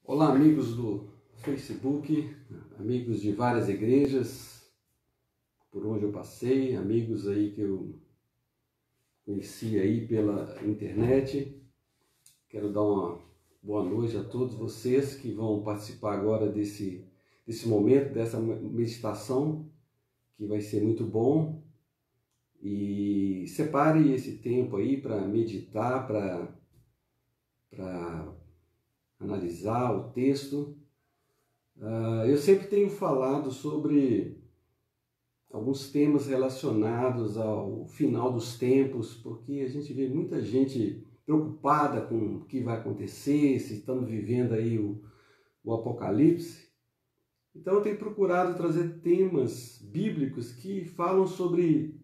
Olá, amigos do Facebook, amigos de várias igrejas por onde eu passei, amigos aí que eu conheci aí pela internet. Quero dar uma boa noite a todos vocês que vão participar agora desse momento, dessa meditação, que vai ser muito bom. E separe esse tempo aí para meditar, para analisar o texto. Eu sempre tenho falado sobre alguns temas relacionados ao final dos tempos, porque a gente vê muita gente preocupada com o que vai acontecer, se estamos vivendo aí o Apocalipse. Então eu tenho procurado trazer temas bíblicos que falam sobre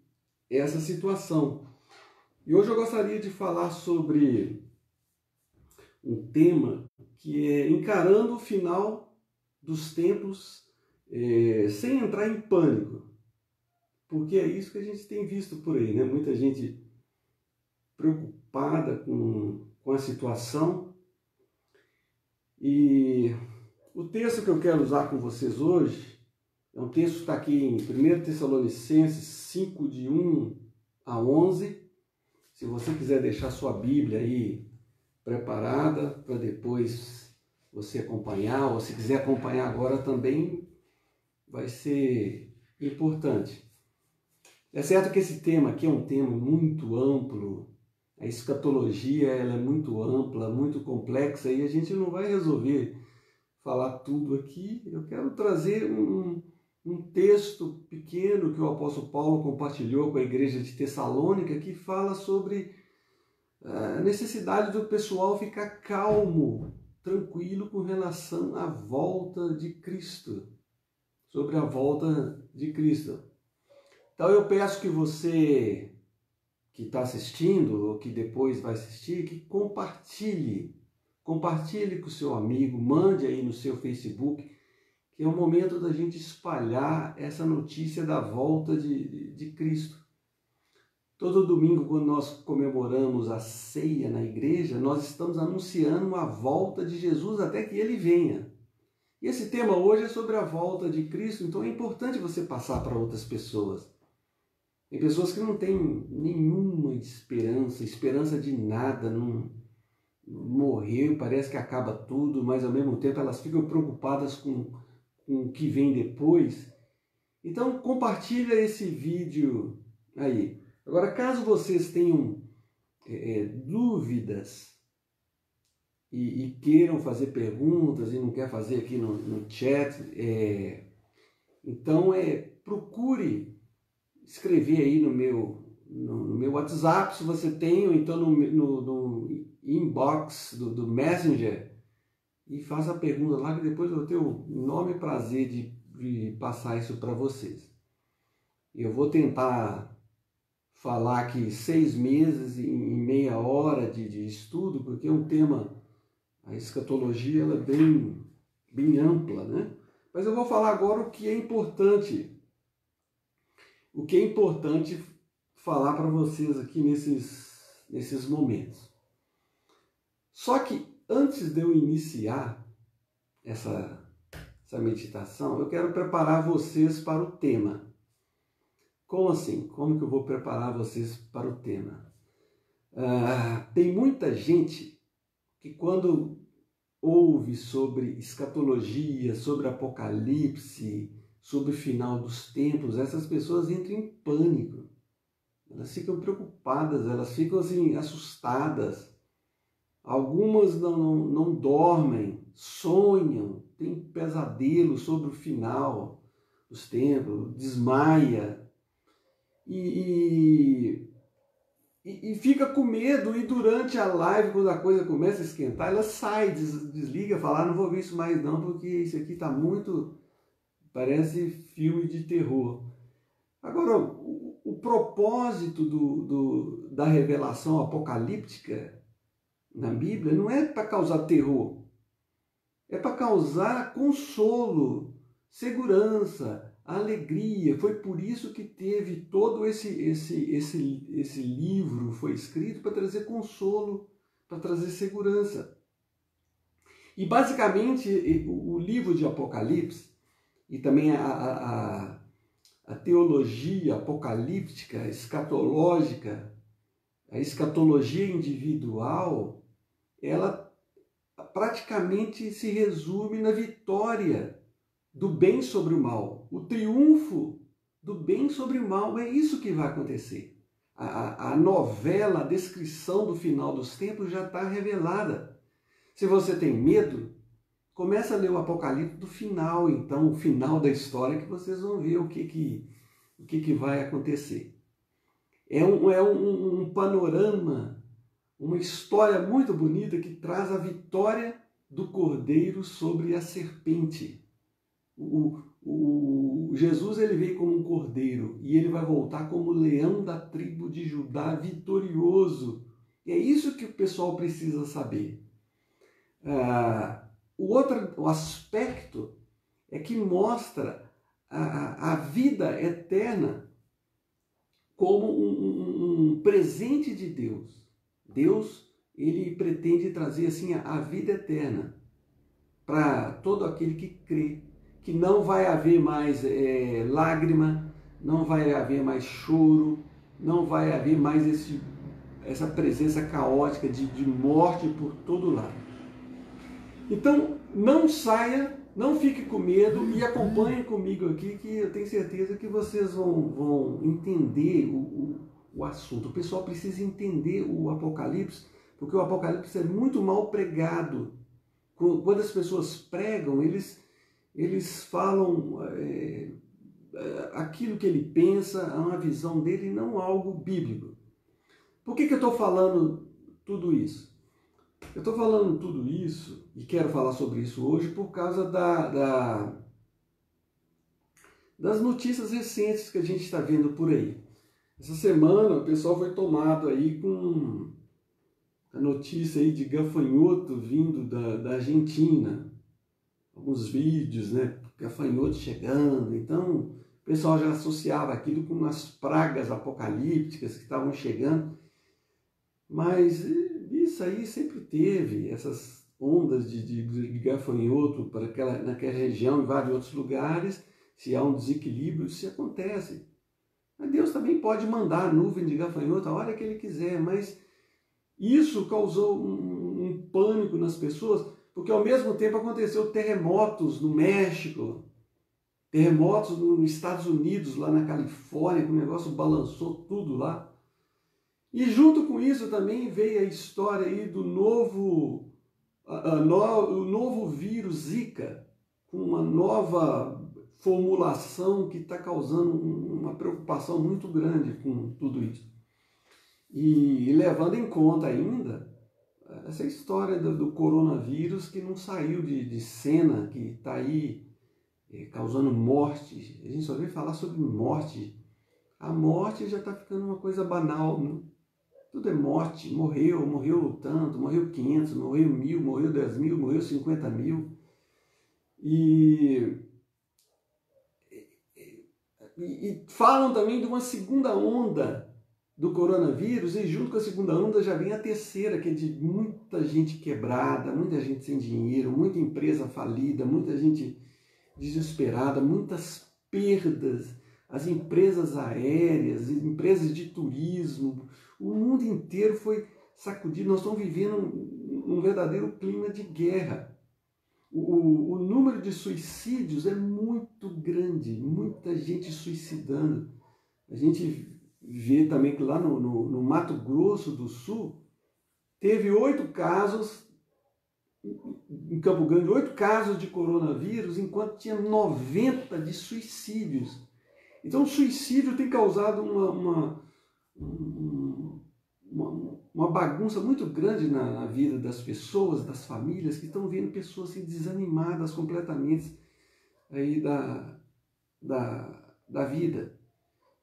essa situação. E hoje eu gostaria de falar sobre um tema que é encarando o final dos tempos sem entrar em pânico, porque é isso que a gente tem visto por aí, né? Muita gente preocupada com a situação. E o texto que eu quero usar com vocês hoje é um texto que está aqui em 1 Tessalonicenses 5, de 1 a 11. Se você quiser deixar sua Bíblia aí preparada para depois você acompanhar, ou se quiser acompanhar agora também, vai ser importante. É certo que esse tema aqui é um tema muito amplo, a escatologia ela é muito ampla, muito complexa, e a gente não vai resolver falar tudo aqui. Eu quero trazer um texto pequeno que o apóstolo Paulo compartilhou com a igreja de Tessalônica, que fala sobre a necessidade do pessoal ficar calmo, tranquilo com relação à volta de Cristo, sobre a volta de Cristo. Então eu peço que você que está assistindo, ou que depois vai assistir, que compartilhe com o seu amigo, mande aí no seu Facebook, que é o momento da gente espalhar essa notícia da volta de Cristo. Todo domingo, quando nós comemoramos a ceia na igreja, nós estamos anunciando a volta de Jesus até que ele venha. E esse tema hoje é sobre a volta de Cristo, então é importante você passar para outras pessoas. Tem pessoas que não têm nenhuma esperança de nada, não morreu, parece que acaba tudo, mas ao mesmo tempo elas ficam preocupadas com o que vem depois. Então compartilha esse vídeo aí. Agora, caso vocês tenham dúvidas e queiram fazer perguntas e não quer fazer aqui no chat, então procure escrever aí no meu WhatsApp, se você tem, ou então no inbox do Messenger, e faça a pergunta lá, que depois eu vou ter o enorme prazer de passar isso para vocês. Eu vou tentar falar aqui 6 meses em meia hora de estudo, porque é um tema, a escatologia ela é bem ampla, né? Mas eu vou falar agora o que é importante falar para vocês aqui nesses momentos. Só que antes de eu iniciar essa meditação, eu quero preparar vocês para o tema. Como assim? Como que eu vou preparar vocês para o tema? Tem muita gente que quando ouve sobre escatologia, sobre apocalipse, sobre o final dos tempos, essas pessoas entram em pânico. Elas ficam preocupadas, elas ficam assim, assustadas. Algumas não dormem, sonham, têm pesadelos sobre o final dos tempos, desmaia. E fica com medo, e durante a live, quando a coisa começa a esquentar, ela sai, desliga, fala, não vou ver isso mais não, porque isso aqui está muito, parece filme de terror. Agora, o propósito da revelação apocalíptica na Bíblia não é para causar terror, é para causar consolo, segurança, alegria. Foi por isso que teve todo esse livro, foi escrito para trazer consolo, para trazer segurança. E basicamente o livro de Apocalipse e também a teologia apocalíptica, escatológica, a escatologia individual, ela praticamente se resume na vitória do bem sobre o mal. O triunfo do bem sobre o mal, é isso que vai acontecer. A novela, a descrição do final dos tempos já está revelada. Se você tem medo, começa a ler o Apocalipse do final, então, o final da história, que vocês vão ver o que vai acontecer. É um panorama, uma história muito bonita que traz a vitória do Cordeiro sobre a serpente. Jesus ele veio como um cordeiro e ele vai voltar como leão da tribo de Judá, vitorioso. E é isso que o pessoal precisa saber. O outro aspecto é que mostra a vida eterna como um presente de Deus. Deus ele pretende trazer assim a vida eterna para todo aquele que crê, que não vai haver mais lágrima, não vai haver mais choro, não vai haver mais essa presença caótica de morte por todo lado. Então, não saia, não fique com medo e acompanhe comigo aqui, que eu tenho certeza que vocês vão entender o assunto. O pessoal precisa entender o Apocalipse, porque o Apocalipse é muito mal pregado. Quando as pessoas pregam, eles falam aquilo que ele pensa, uma visão dele, não algo bíblico. Por que eu estou falando tudo isso? Eu estou falando tudo isso e quero falar sobre isso hoje por causa das notícias recentes que a gente está vendo por aí. Essa semana o pessoal foi tomado aí com a notícia aí de gafanhoto vindo da Argentina. Alguns vídeos, né? Gafanhoto chegando. Então o pessoal já associava aquilo com as pragas apocalípticas que estavam chegando. Mas isso aí sempre teve, essas ondas de gafanhoto naquela região, em vários outros lugares. Se há um desequilíbrio, isso acontece. Mas Deus também pode mandar a nuvem de gafanhoto a hora que Ele quiser, mas isso causou um pânico nas pessoas, porque ao mesmo tempo aconteceu terremotos no México, terremotos nos Estados Unidos, lá na Califórnia, que o negócio balançou tudo lá. E junto com isso também veio a história aí do novo vírus Zika, com uma nova formulação que está causando uma preocupação muito grande com tudo isso. E levando em conta ainda essa história do coronavírus que não saiu de cena, que está aí causando morte. A gente só vê falar sobre morte. A morte já está ficando uma coisa banal, né? Tudo é morte, morreu tanto, morreu 500, morreu 1000, morreu 10 mil, morreu 50 mil. E falam também de uma segunda onda do coronavírus, e junto com a segunda onda já vem a terceira, que é de muita gente quebrada, muita gente sem dinheiro, muita empresa falida, muita gente desesperada, muitas perdas. As empresas aéreas, empresas de turismo, o mundo inteiro foi sacudido. Nós estamos vivendo um verdadeiro clima de guerra. O número de suicídios é muito grande, muita gente suicidando. A gente vê também que lá no Mato Grosso do Sul teve 8 casos, em Campo Grande, 8 casos de coronavírus, enquanto tinha 90 de suicídios. Então o suicídio tem causado uma bagunça muito grande na vida das pessoas, das famílias, que estão vendo pessoas assim, desanimadas completamente aí da vida.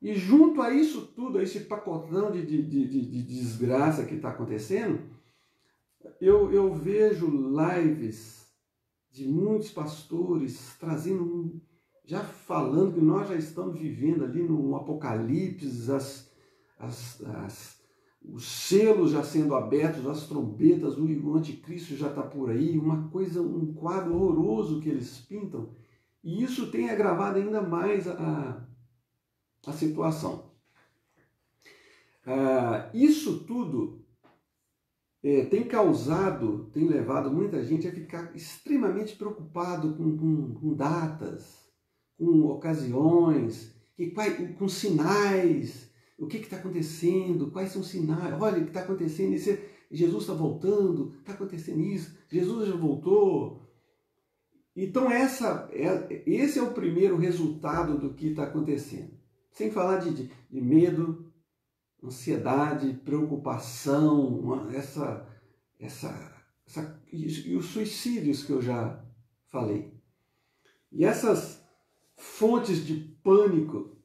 E junto a isso tudo, a esse pacotão de desgraça que está acontecendo, eu vejo lives de muitos pastores trazendo, já falando que nós já estamos vivendo ali no Apocalipse, os selos já sendo abertos, as trombetas, o anticristo já está por aí, uma coisa, um quadro horroroso que eles pintam, e isso tem agravado ainda mais a situação. Isso tudo tem levado muita gente a ficar extremamente preocupado com datas, com ocasiões, com sinais. O que está acontecendo? Quais são os sinais? Olha, o que está acontecendo? Jesus está voltando, está acontecendo isso, Jesus já voltou. Então esse é o primeiro resultado do que está acontecendo. Sem falar de medo, ansiedade, preocupação, e os suicídios que eu já falei. E essas fontes de pânico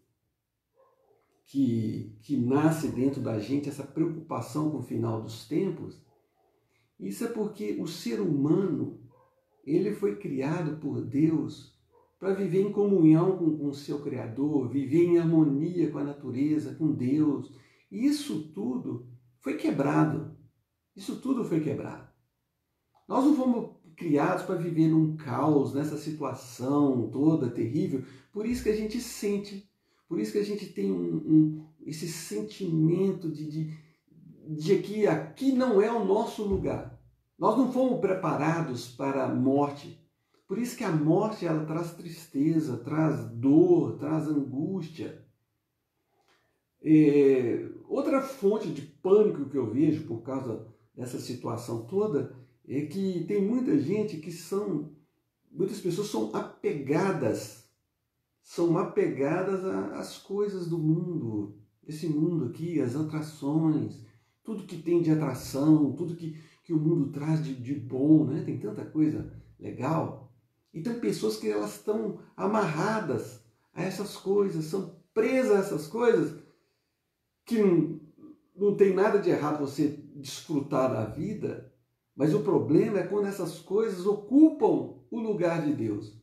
que nasce dentro da gente, essa preocupação com o final dos tempos, isso é porque o ser humano, ele foi criado por Deus para viver em comunhão com o seu Criador, viver em harmonia com a natureza, com Deus. E isso tudo foi quebrado. Isso tudo foi quebrado. Nós não fomos criados para viver num caos, nessa situação toda terrível. Por isso que a gente sente, por isso que a gente tem esse sentimento de que aqui não é o nosso lugar. Nós não fomos preparados para a morte. Por isso que a morte, ela traz tristeza, traz dor, traz angústia. Outra fonte de pânico que eu vejo por causa dessa situação toda é que tem muita gente muitas pessoas são apegadas às coisas do mundo, desse mundo aqui, as atrações, tudo que tem de atração, tudo que o mundo traz de bom, né? Tem tanta coisa legal. Então, pessoas que elas estão amarradas a essas coisas, são presas a essas coisas, que não tem nada de errado você desfrutar da vida, mas o problema é quando essas coisas ocupam o lugar de Deus.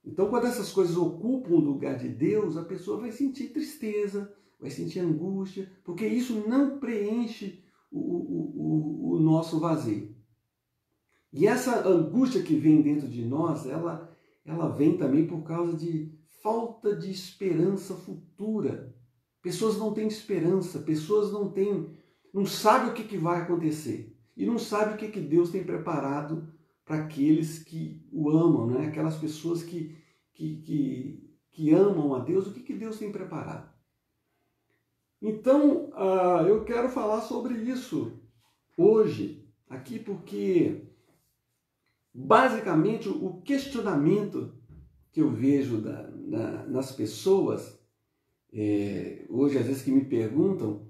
Então, quando essas coisas ocupam o lugar de Deus, a pessoa vai sentir tristeza, vai sentir angústia, porque isso não preenche o nosso vazio. E essa angústia que vem dentro de nós, ela vem também por causa de falta de esperança futura. Pessoas não têm esperança, pessoas não sabem o que vai acontecer. E não sabem o que Deus tem preparado para aqueles que o amam, né? Aquelas pessoas que amam a Deus, o que Deus tem preparado. Então, eu quero falar sobre isso hoje, aqui, porque basicamente o questionamento que eu vejo nas pessoas, hoje às vezes que me perguntam,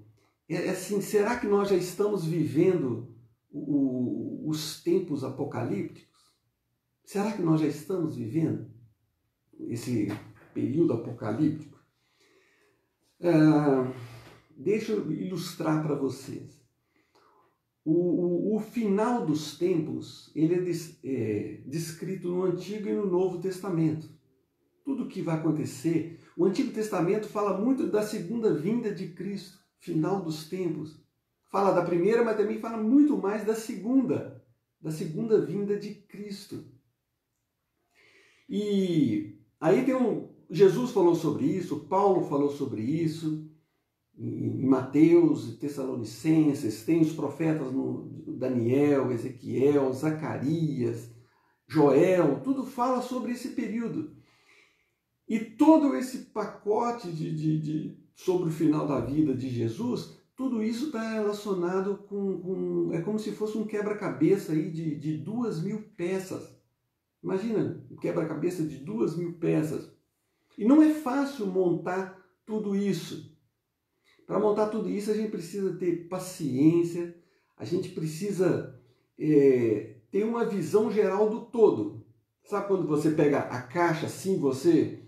é assim, será que nós já estamos vivendo os tempos apocalípticos? Será que nós já estamos vivendo esse período apocalíptico? Deixa eu ilustrar para vocês. O final dos tempos, ele é descrito no Antigo e no Novo Testamento. Tudo o que vai acontecer. O Antigo Testamento fala muito da segunda vinda de Cristo, final dos tempos. Fala da primeira, mas também fala muito mais da segunda vinda de Cristo. E aí Jesus falou sobre isso, Paulo falou sobre isso, em Mateus, Tessalonicenses, tem os profetas Daniel, Ezequiel, Zacarias, Joel, tudo fala sobre esse período. E todo esse pacote sobre o final da vida de Jesus, tudo isso está relacionado é como se fosse um quebra-cabeça aí de 2.000 peças. Imagina, um quebra-cabeça de 2.000 peças. E não é fácil montar tudo isso. Para montar tudo isso, a gente precisa ter paciência, a gente precisa ter uma visão geral do todo. Sabe quando você pega a caixa assim, você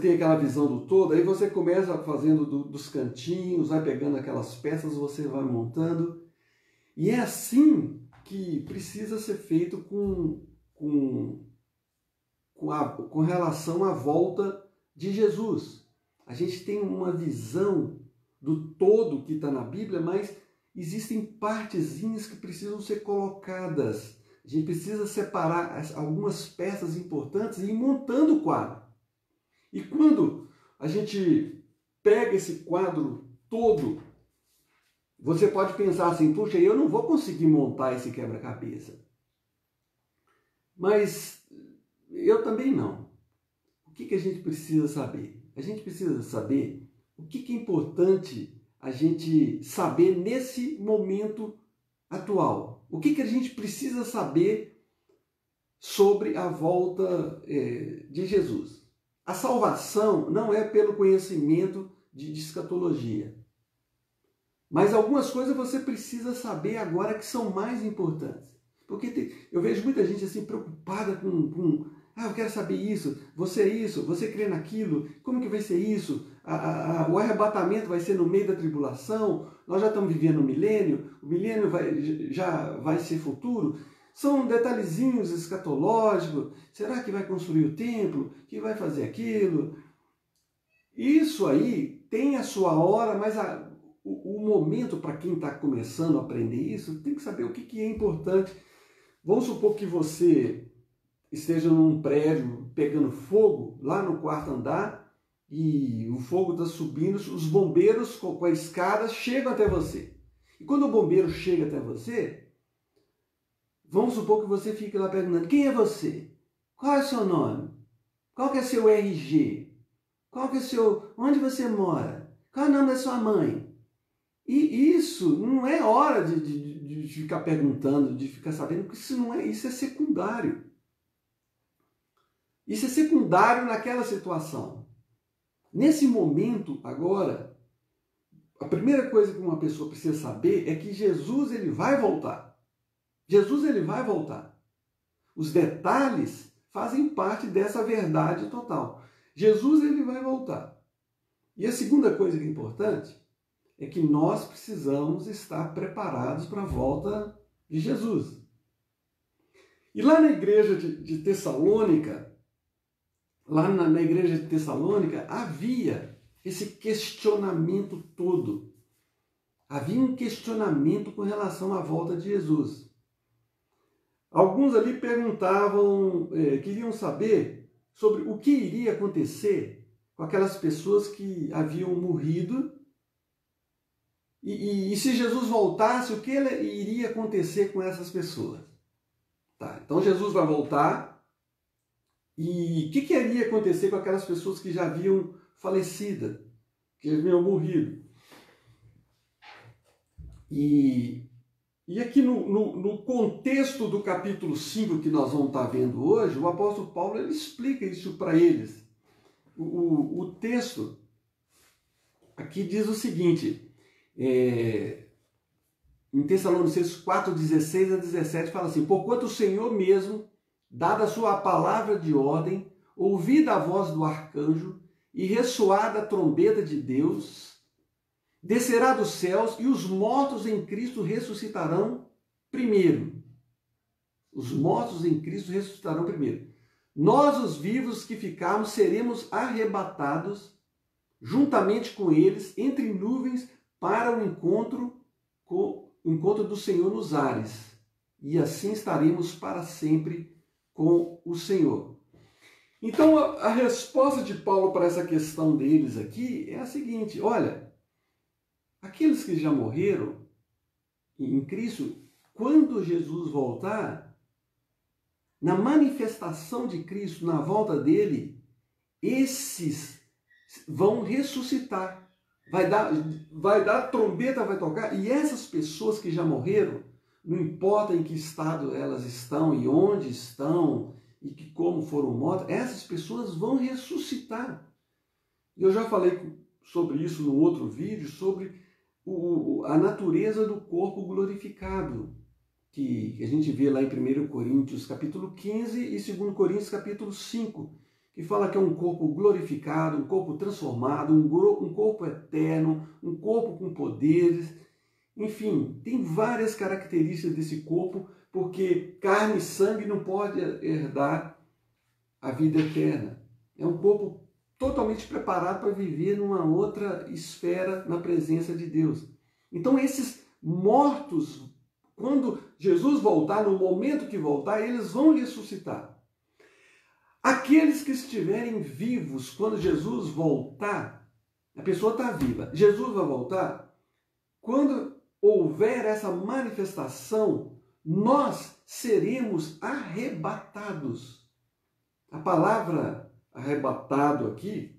tem aquela visão do todo, aí você começa fazendo dos cantinhos, vai pegando aquelas peças, você vai montando. E é assim que precisa ser feito com relação à volta de Jesus. A gente tem uma visão do todo que está na Bíblia, mas existem partezinhas que precisam ser colocadas. A gente precisa separar algumas peças importantes e ir montando o quadro. E quando a gente pega esse quadro todo, você pode pensar assim, puxa, eu não vou conseguir montar esse quebra-cabeça. Mas eu também não. O que a gente precisa saber? A gente precisa saber o que é importante a gente saber nesse momento atual. O que a gente precisa saber sobre a volta de Jesus. A salvação não é pelo conhecimento de escatologia. Mas algumas coisas você precisa saber agora que são mais importantes. Porque eu vejo muita gente assim preocupada com eu quero saber isso, você crê naquilo, como que vai ser isso? O arrebatamento vai ser no meio da tribulação, nós já estamos vivendo o milênio já vai ser futuro. São detalhezinhos escatológicos, será que vai construir o templo, que vai fazer aquilo? Isso aí tem a sua hora, mas o momento para quem está começando a aprender isso, tem que saber o que é importante. Vamos supor que você esteja num prédio pegando fogo, lá no quarto andar, e o fogo está subindo, os bombeiros com a escada chegam até você. E quando o bombeiro chega até você, vamos supor que você fique lá perguntando, quem é você? Qual é o seu nome? Qual que é seu RG? Qual que é onde você mora? Qual é o nome da sua mãe? E isso não é hora de ficar perguntando, de ficar sabendo, porque isso é secundário. Isso é secundário naquela situação. Nesse momento, agora, a primeira coisa que uma pessoa precisa saber é que Jesus ele vai voltar. Jesus ele vai voltar. Os detalhes fazem parte dessa verdade total. Jesus ele vai voltar. E a segunda coisa que é importante é que nós precisamos estar preparados para a volta de Jesus. E lá na igreja de Tessalônica, na igreja de Tessalônica, havia esse questionamento todo. Havia um questionamento com relação à volta de Jesus. Alguns ali perguntavam, queriam saber sobre o que iria acontecer com aquelas pessoas que haviam morrido e se Jesus voltasse, o que iria acontecer com essas pessoas? Tá, então Jesus vai voltar e o que iria acontecer com aquelas pessoas que já haviam falecido, que já haviam morrido? E aqui no contexto do capítulo 5 que nós vamos estar vendo hoje, o apóstolo Paulo ele explica isso para eles. O texto aqui diz o seguinte, em Tessalonicenses 4, 16 a 17, fala assim, porquanto o Senhor mesmo, dada a sua palavra de ordem, ouvida a voz do arcanjo e ressoada a trombeta de Deus, descerá dos céus e os mortos em Cristo ressuscitarão primeiro. Os mortos em Cristo ressuscitarão primeiro. Nós, os vivos que ficarmos, seremos arrebatados juntamente com eles entre nuvens para o encontro do Senhor nos ares. E assim estaremos para sempre com o Senhor. Então, a resposta de Paulo para essa questão deles aqui é a seguinte, olha, aqueles que já morreram em Cristo, quando Jesus voltar, na manifestação de Cristo, na volta dele, esses vão ressuscitar. Vai dar trombeta, vai tocar, e essas pessoas que já morreram, não importa em que estado elas estão e onde estão e como foram mortas, essas pessoas vão ressuscitar. Eu já falei sobre isso no outro vídeo, sobre a natureza do corpo glorificado, que a gente vê lá em 1 Coríntios capítulo 15 e 2 Coríntios capítulo 5, que fala que é um corpo glorificado, um corpo transformado, um corpo eterno, um corpo com poderes. Enfim, tem várias características desse corpo, porque carne e sangue não pode herdar a vida eterna. É um corpo totalmente preparado para viver numa outra esfera na presença de Deus. Então esses mortos, quando Jesus voltar, no momento que voltar, eles vão ressuscitar. Aqueles que estiverem vivos, quando Jesus voltar, a pessoa está viva, Jesus vai voltar, quando houver essa manifestação, nós seremos arrebatados. A palavra arrebatado aqui,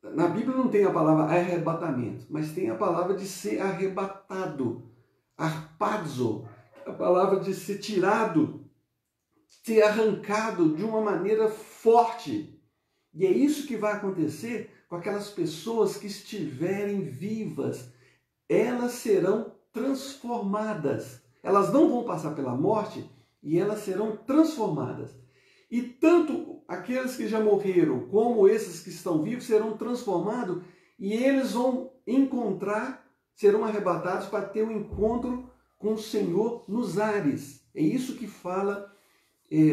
na Bíblia não tem a palavra arrebatamento, mas tem a palavra de ser arrebatado, harpazo, a palavra de ser tirado, ser arrancado de uma maneira forte. E é isso que vai acontecer com aquelas pessoas que estiverem vivas. Elas serão transformadas. Elas não vão passar pela morte e elas serão transformadas. E tanto aqueles que já morreram como esses que estão vivos serão transformados e eles vão encontrar, serão arrebatados para ter um encontro com o Senhor nos ares. É isso que fala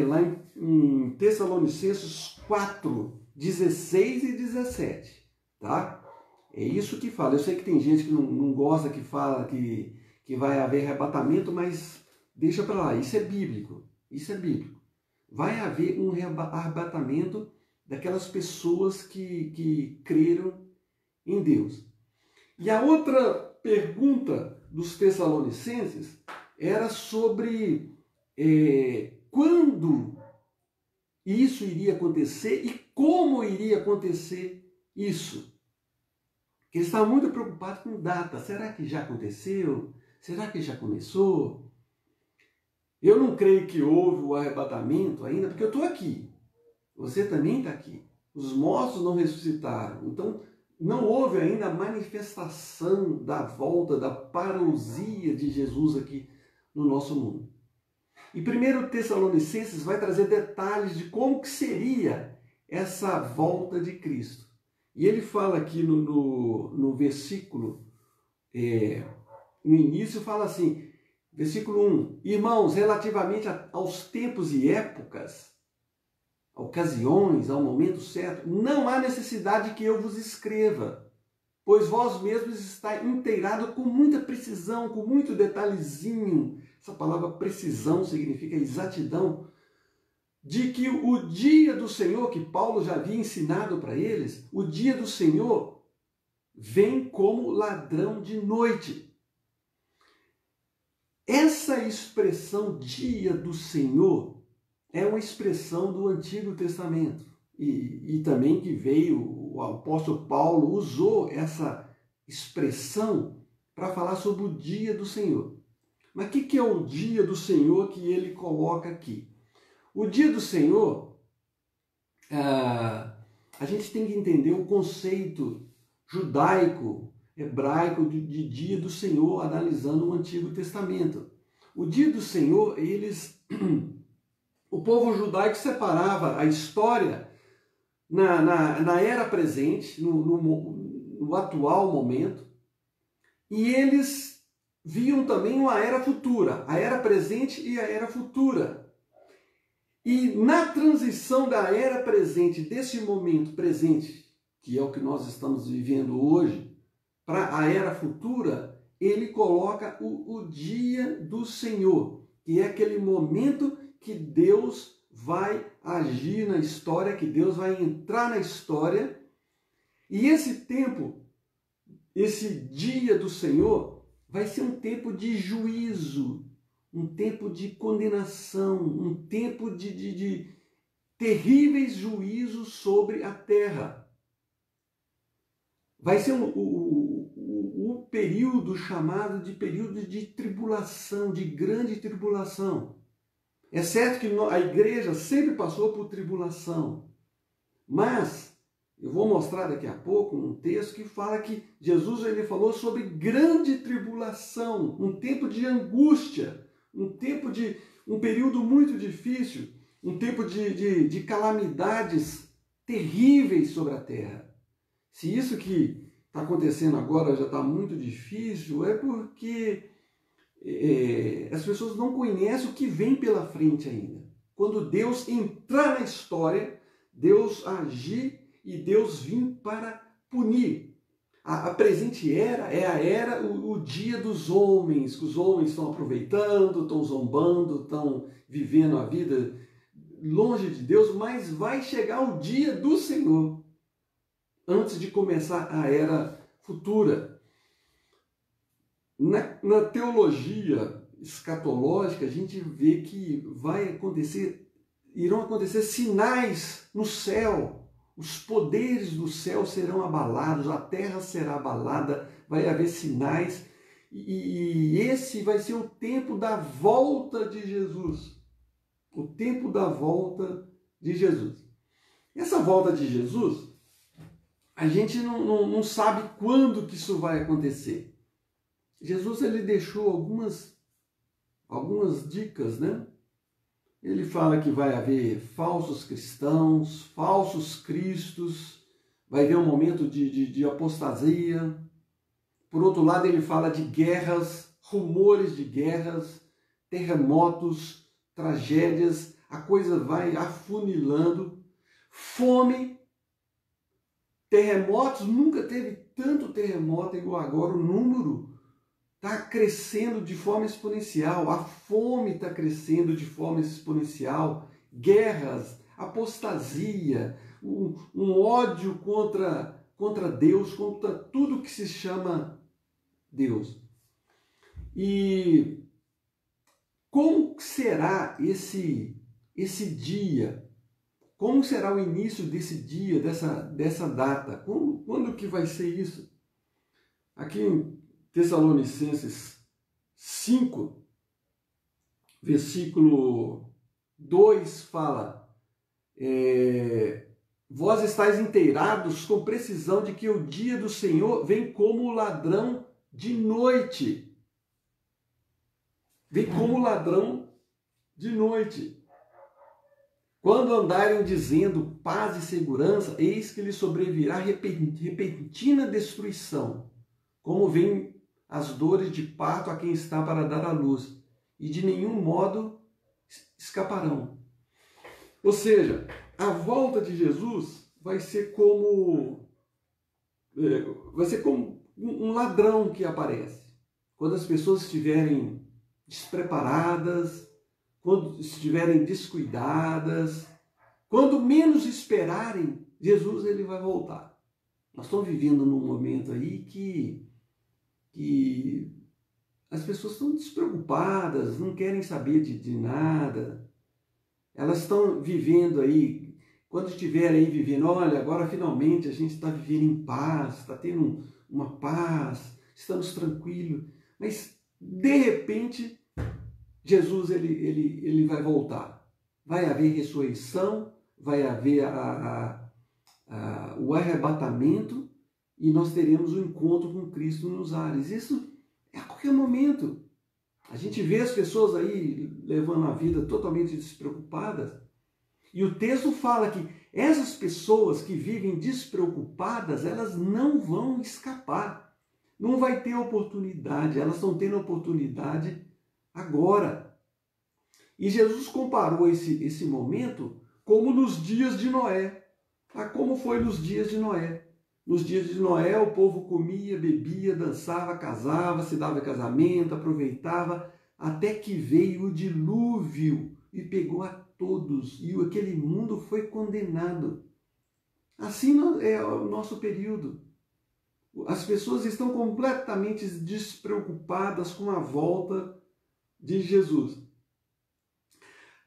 lá em Tessalonicenses 4, 16 e 17, tá? É isso que fala. Eu sei que tem gente que não gosta, que fala que vai haver arrebatamento, mas deixa para lá. Isso é bíblico. Isso é bíblico. Vai haver um arrebatamento daquelas pessoas que creram em Deus. E a outra pergunta dos Tessalonicenses era sobre quando isso iria acontecer e como iria acontecer isso. Eles estavam muito preocupados com data. Será que já aconteceu? Será que já começou? Eu não creio que houve o arrebatamento ainda, porque eu estou aqui. Você também está aqui. Os mortos não ressuscitaram. Então, não houve ainda a manifestação da volta, da parousia de Jesus aqui no nosso mundo. E 1 Tessalonicenses vai trazer detalhes de como que seria essa volta de Cristo. E ele fala aqui no versículo, no início, fala assim, versículo 1, irmãos, relativamente aos tempos e épocas, ocasiões, ao momento certo, não há necessidade que eu vos escreva, pois vós mesmos estáis inteirados com muita precisão, com muito detalhezinho. Essa palavra precisão significa exatidão, de que o dia do Senhor, que Paulo já havia ensinado para eles, o dia do Senhor vem como ladrão de noite. Essa expressão dia do Senhor é uma expressão do Antigo Testamento e também que veio, o apóstolo Paulo usou essa expressão para falar sobre o dia do Senhor. Mas o que é o dia do Senhor que ele coloca aqui? O dia do Senhor, a gente tem que entender o conceito judaico, hebraico de dia do Senhor, analisando o Antigo Testamento. O dia do Senhor, o povo judaico separava a história na era presente, no atual momento, e eles viam também uma era futura, a era presente e a era futura. E na transição da era presente, desse momento presente, que é o que nós estamos vivendo hoje, para a era futura, ele coloca o dia do Senhor, que é aquele momento que Deus vai agir na história, que Deus vai entrar na história. E esse tempo, esse dia do Senhor, vai ser um tempo de juízo, um tempo de condenação, um tempo de terríveis juízos sobre a terra. Vai ser o período chamado de período de tribulação, de grande tribulação. É certo que a igreja sempre passou por tribulação, mas eu vou mostrar daqui a pouco um texto que fala que Jesus ele falou sobre grande tribulação, um tempo de angústia, um período muito difícil, um tempo de calamidades terríveis sobre a terra. Se isso que está acontecendo agora já está muito difícil, é porque as pessoas não conhecem o que vem pela frente ainda. Quando Deus entrar na história, Deus agir e Deus vir para punir. A presente era é a era, o dia dos homens, que os homens estão aproveitando, estão zombando, estão vivendo a vida longe de Deus, mas vai chegar o dia do Senhor, antes de começar a era futura. Na teologia escatológica, a gente vê que irão acontecer sinais no céu. Os poderes do céu serão abalados, a terra será abalada, vai haver sinais, e esse vai ser o tempo da volta de Jesus. O tempo da volta de Jesus. Essa volta de Jesus, a gente não sabe quando que isso vai acontecer. Jesus, ele deixou algumas dicas, né? Ele fala que vai haver falsos cristãos, falsos cristos, vai haver um momento de apostasia. Por outro lado, ele fala de guerras, rumores de guerras, terremotos, tragédias, a coisa vai afunilando. Fome, terremotos, nunca teve tanto terremoto igual agora, o número está crescendo de forma exponencial, a fome está crescendo de forma exponencial, guerras, apostasia, um ódio contra Deus, contra tudo que se chama Deus. E como será esse dia? Como será o início desse dia, dessa data? Quando que vai ser isso? Aqui em Tessalonicenses 5, versículo 2 fala: vós estáis inteirados com precisão de que o dia do Senhor vem como ladrão de noite. Vem como ladrão de noite. Quando andarem dizendo paz e segurança, eis que lhes sobrevirá repentina destruição, como vem as dores de parto a quem está para dar à luz, e de nenhum modo escaparão. Ou seja, a volta de Jesus vai ser como um ladrão que aparece. Quando as pessoas estiverem despreparadas, quando estiverem descuidadas, quando menos esperarem, Jesus ele vai voltar. Nós estamos vivendo num momento aí que as pessoas estão despreocupadas, não querem saber de nada. Elas estão vivendo aí, quando estiverem aí vivendo, olha, agora finalmente a gente está vivendo em paz, está tendo uma paz, estamos tranquilos, mas de repente Jesus ele vai voltar. Vai haver ressurreição, vai haver o arrebatamento e nós teremos um encontro com Cristo nos ares. Isso é a qualquer momento. A gente vê as pessoas aí levando a vida totalmente despreocupadas e o texto fala que essas pessoas que vivem despreocupadas, elas não vão escapar. Não vai ter oportunidade, elas estão tendo oportunidade agora. E Jesus comparou esse momento como nos dias de Noé. Como foi nos dias de Noé. Nos dias de Noé o povo comia, bebia, dançava, casava, se dava casamento, aproveitava, até que veio o dilúvio e pegou a todos. E aquele mundo foi condenado. Assim é o nosso período. As pessoas estão completamente despreocupadas com a volta de Jesus.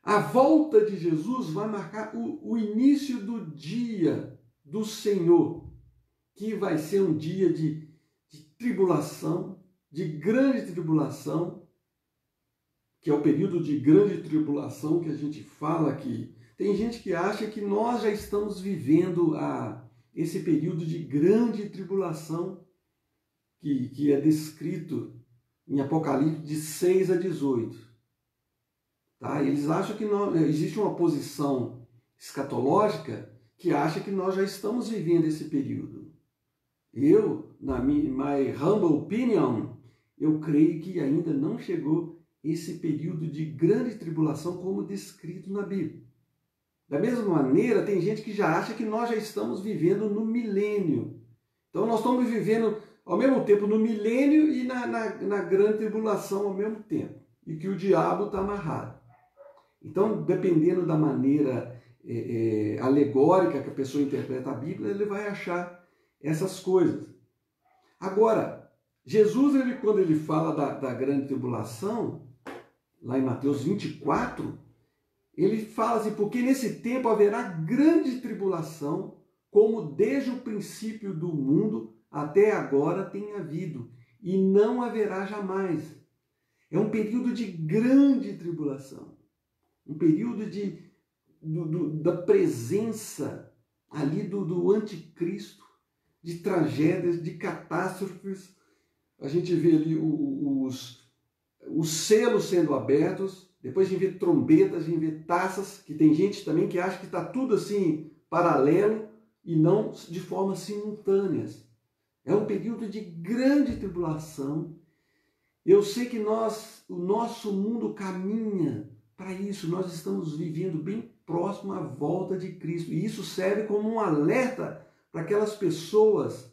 A volta de Jesus vai marcar o início do dia do Senhor, que vai ser um dia de tribulação, de grande tribulação, que é o período de grande tribulação que a gente fala aqui. Tem gente que acha que nós já estamos vivendo esse período de grande tribulação que é descrito em Apocalipse de 6 a 18. Tá? Eles acham que existe uma posição escatológica que acha que nós já estamos vivendo esse período. Eu, na my humble opinion, eu creio que ainda não chegou esse período de grande tribulação como descrito na Bíblia. Da mesma maneira, tem gente que já acha que nós já estamos vivendo no milênio. Então nós estamos vivendo ao mesmo tempo no milênio e na grande tribulação ao mesmo tempo. E que o diabo está amarrado. Então, dependendo da maneira alegórica que a pessoa interpreta a Bíblia, ele vai achar essas coisas. Agora, Jesus, quando ele fala da grande tribulação, lá em Mateus 24, ele fala assim, porque nesse tempo haverá grande tribulação, como desde o princípio do mundo até agora tem havido, e não haverá jamais. É um período de grande tribulação, um período da presença ali do anticristo, de tragédias, de catástrofes. A gente vê ali os selos sendo abertos, depois a gente vê trombetas, a gente vê taças, que tem gente também que acha que está tudo assim paralelo e não de forma simultâneas. É um período de grande tribulação. Eu sei que o nosso mundo caminha para isso. Nós estamos vivendo bem próximo à volta de Cristo. E isso serve como um alerta para aquelas pessoas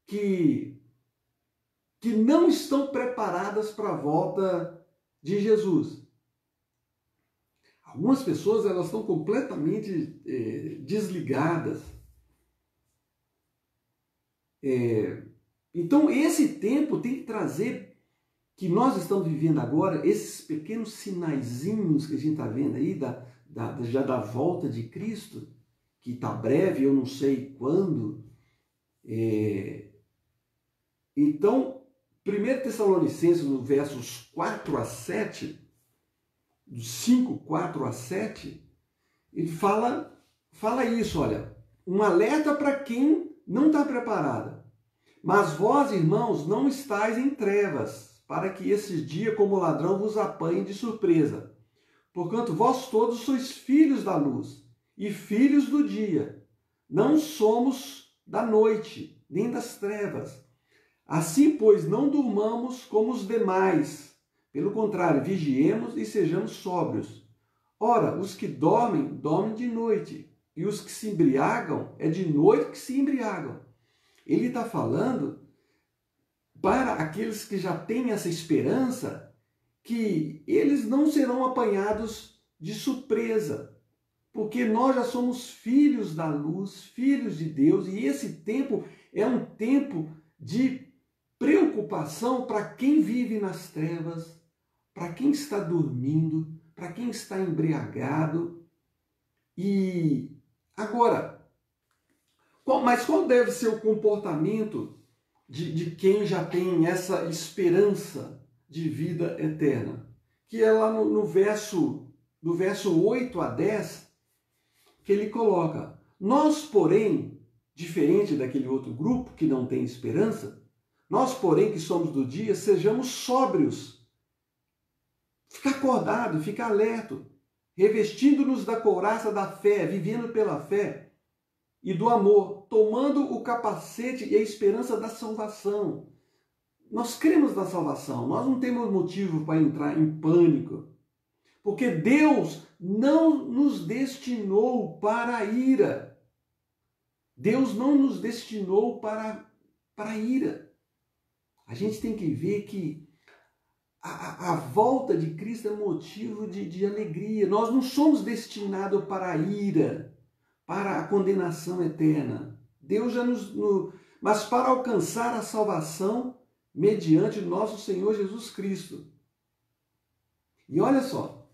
que não estão preparadas para a volta de Jesus. Algumas pessoas elas estão completamente desligadas. Então esse tempo tem que trazer, que nós estamos vivendo agora, esses pequenos sinaizinhos que a gente está vendo aí, já da volta de Cristo, que está breve, eu não sei quando. Então, 1 Tessalonicenses, no versos 4 a 7, dos 5, 4 a 7, ele fala isso, olha, um alerta para quem não está preparado. Mas vós, irmãos, não estáis em trevas, para que esses dias como ladrão vos apanhem de surpresa. Porquanto vós todos sois filhos da luz e filhos do dia. Não somos da noite, nem das trevas. Assim, pois, não durmamos como os demais. Pelo contrário, vigiemos e sejamos sóbrios. Ora, os que dormem, dormem de noite. E os que se embriagam, é de noite que se embriagam. Ele está falando para aqueles que já têm essa esperança que eles não serão apanhados de surpresa. Porque nós já somos filhos da luz, filhos de Deus. E esse tempo é um tempo de preocupação para quem vive nas trevas, para quem está dormindo, para quem está embriagado. E agora, mas qual deve ser o comportamento de quem já tem essa esperança de vida eterna? Que é lá no verso 8 a 10, que ele coloca: nós, porém, diferente daquele outro grupo que não tem esperança, nós, porém, que somos do dia, sejamos sóbrios. Ficar acordado, ficar alerta, revestindo-nos da couraça da fé, vivendo pela fé e do amor, tomando o capacete e a esperança da salvação. Nós cremos na salvação, nós não temos motivo para entrar em pânico, porque Deus não nos destinou para a ira. Deus não nos destinou para a ira. A gente tem que ver que a volta de Cristo é motivo de alegria. Nós não somos destinados para a ira, para a condenação eterna. Deus já mas para alcançar a salvação mediante nosso Senhor Jesus Cristo. E olha só,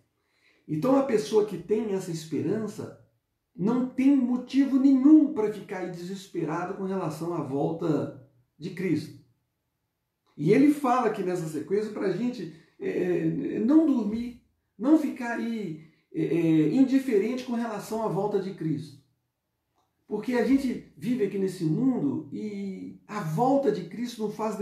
então a pessoa que tem essa esperança não tem motivo nenhum para ficar aí desesperado com relação à volta de Cristo. E ele fala aqui nessa sequência para a gente não dormir, não ficar aí indiferente com relação à volta de Cristo. Porque a gente vive aqui nesse mundo e a volta de Cristo não traz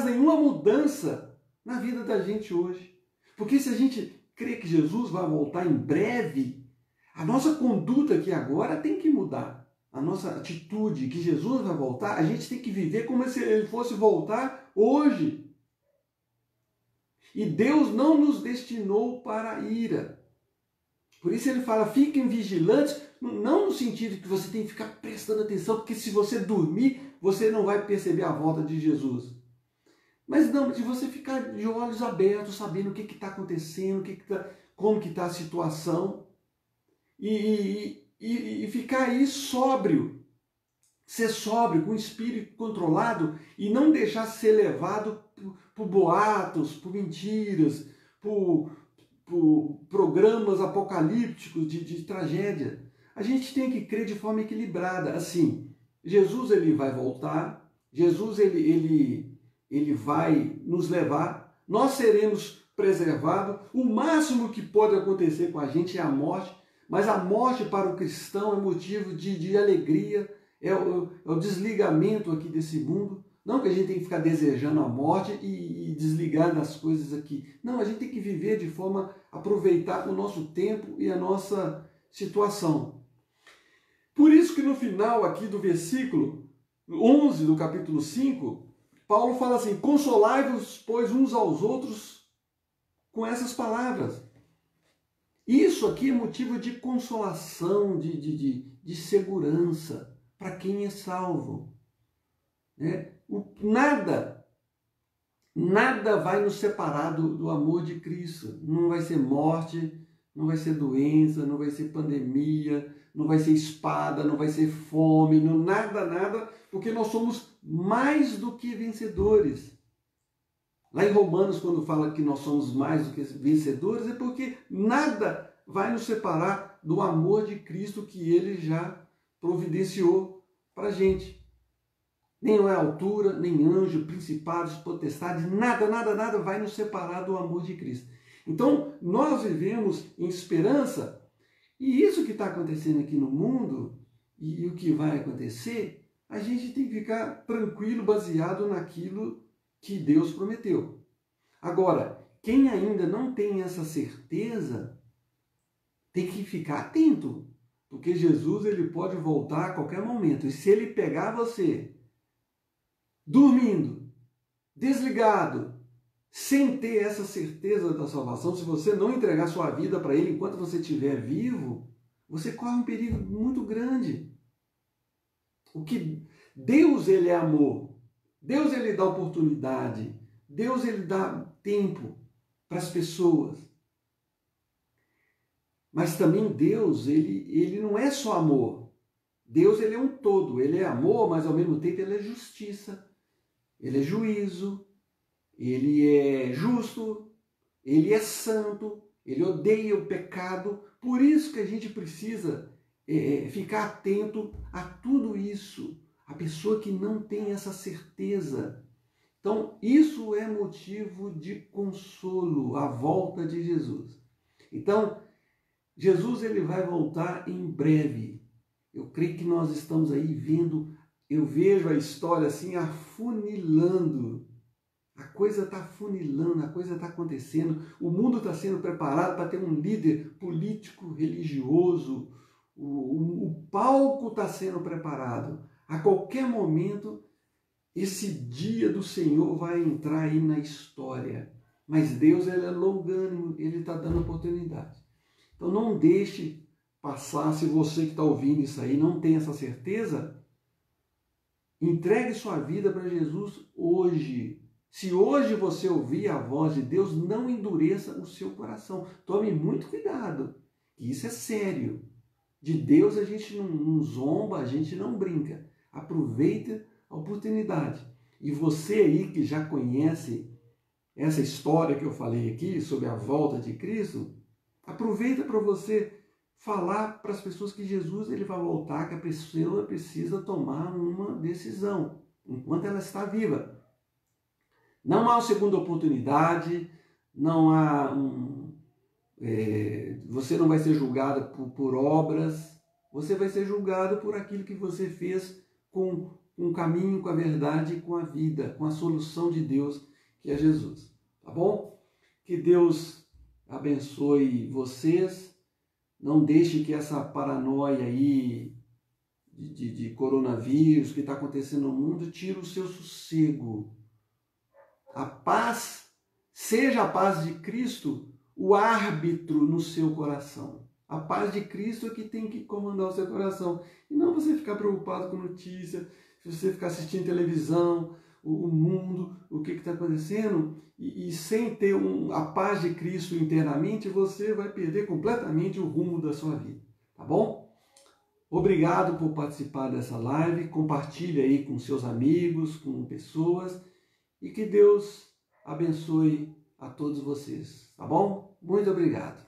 nenhuma mudança na vida da gente hoje. Porque se a gente crê que Jesus vai voltar em breve, a nossa conduta aqui agora tem que mudar. A nossa atitude, que Jesus vai voltar, a gente tem que viver como se ele fosse voltar hoje. E Deus não nos destinou para a ira. Por isso ele fala, fiquem vigilantes, não no sentido que você tem que ficar prestando atenção, porque se você dormir, você não vai perceber a volta de Jesus. Mas não, de você ficar de olhos abertos, sabendo o que está acontecendo, como que está a situação, e ficar aí sóbrio, ser sóbrio, com o espírito controlado, e não deixar ser levado por boatos, por mentiras, por programas apocalípticos de tragédia. A gente tem que crer de forma equilibrada. Assim, Jesus ele vai voltar, Jesus ele vai nos levar, nós seremos preservados. O máximo que pode acontecer com a gente é a morte, mas a morte para o cristão é motivo de alegria, é o desligamento aqui desse mundo. Não que a gente tem que ficar desejando a morte e desligar das coisas aqui. Não, a gente tem que viver de forma a aproveitar o nosso tempo e a nossa situação. Por isso que no final aqui do versículo 11 do capítulo 5, Paulo fala assim, consolai-vos, pois, uns aos outros com essas palavras. Isso aqui é motivo de consolação, de segurança para quem é salvo. Né? Nada vai nos separar do amor de Cristo. Não vai ser morte, não vai ser doença, não vai ser pandemia, não vai ser espada, não vai ser fome, nada, porque nós somos mais do que vencedores. Lá em Romanos, quando fala que nós somos mais do que vencedores, é porque nada vai nos separar do amor de Cristo que Ele já providenciou para a gente. Nem é altura, nem anjo, principados, potestades, nada vai nos separar do amor de Cristo. Então, nós vivemos em esperança, e isso que está acontecendo aqui no mundo, e o que vai acontecer, a gente tem que ficar tranquilo, baseado naquilo que Deus prometeu. Agora, quem ainda não tem essa certeza, tem que ficar atento, porque Jesus ele pode voltar a qualquer momento, e se ele pegar você dormindo, desligado, sem ter essa certeza da salvação, se você não entregar sua vida para Ele enquanto você estiver vivo, você corre um perigo muito grande. Deus ele é amor, Deus ele dá oportunidade, Deus ele dá tempo para as pessoas. Mas também Deus ele não é só amor. Deus ele é um todo, ele é amor, mas ao mesmo tempo ele é justiça. Ele é juízo, ele é justo, ele é santo, ele odeia o pecado. Por isso que a gente precisa ficar atento a tudo isso. A pessoa que não tem essa certeza. Então, isso é motivo de consolo, a volta de Jesus. Então, Jesus ele vai voltar em breve. Eu creio que nós estamos aí vendo. Eu vejo a história assim afunilando. A coisa está afunilando, a coisa está acontecendo. O mundo está sendo preparado para ter um líder político, religioso. O palco está sendo preparado. A qualquer momento, esse dia do Senhor vai entrar aí na história. Mas Deus ele é longânimo, Ele está dando oportunidade. Então não deixe passar, se você que está ouvindo isso aí não tem essa certeza, entregue sua vida para Jesus hoje. Se hoje você ouvir a voz de Deus, não endureça o seu coração. Tome muito cuidado, que isso é sério. De Deus a gente não zomba, a gente não brinca. Aproveita a oportunidade. E você aí que já conhece essa história que eu falei aqui sobre a volta de Cristo, aproveita para você falar para as pessoas que Jesus ele vai voltar, que a pessoa precisa tomar uma decisão enquanto ela está viva. Não há uma segunda oportunidade, não há você não vai ser julgado por obras, você vai ser julgado por aquilo que você fez com o caminho, com a verdade, com a vida, com a solução de Deus, que é Jesus. Tá bom? Que Deus abençoe vocês. Não deixe que essa paranoia aí de coronavírus que está acontecendo no mundo tire o seu sossego. A paz, seja a paz de Cristo o árbitro no seu coração. A paz de Cristo é que tem que comandar o seu coração. E não você ficar preocupado com notícia, se você ficar assistindo televisão, o mundo, o que está acontecendo, e sem ter a paz de Cristo internamente, você vai perder completamente o rumo da sua vida. Tá bom? Obrigado por participar dessa live. Compartilhe aí com seus amigos, com pessoas, e que Deus abençoe a todos vocês. Tá bom? Muito obrigado.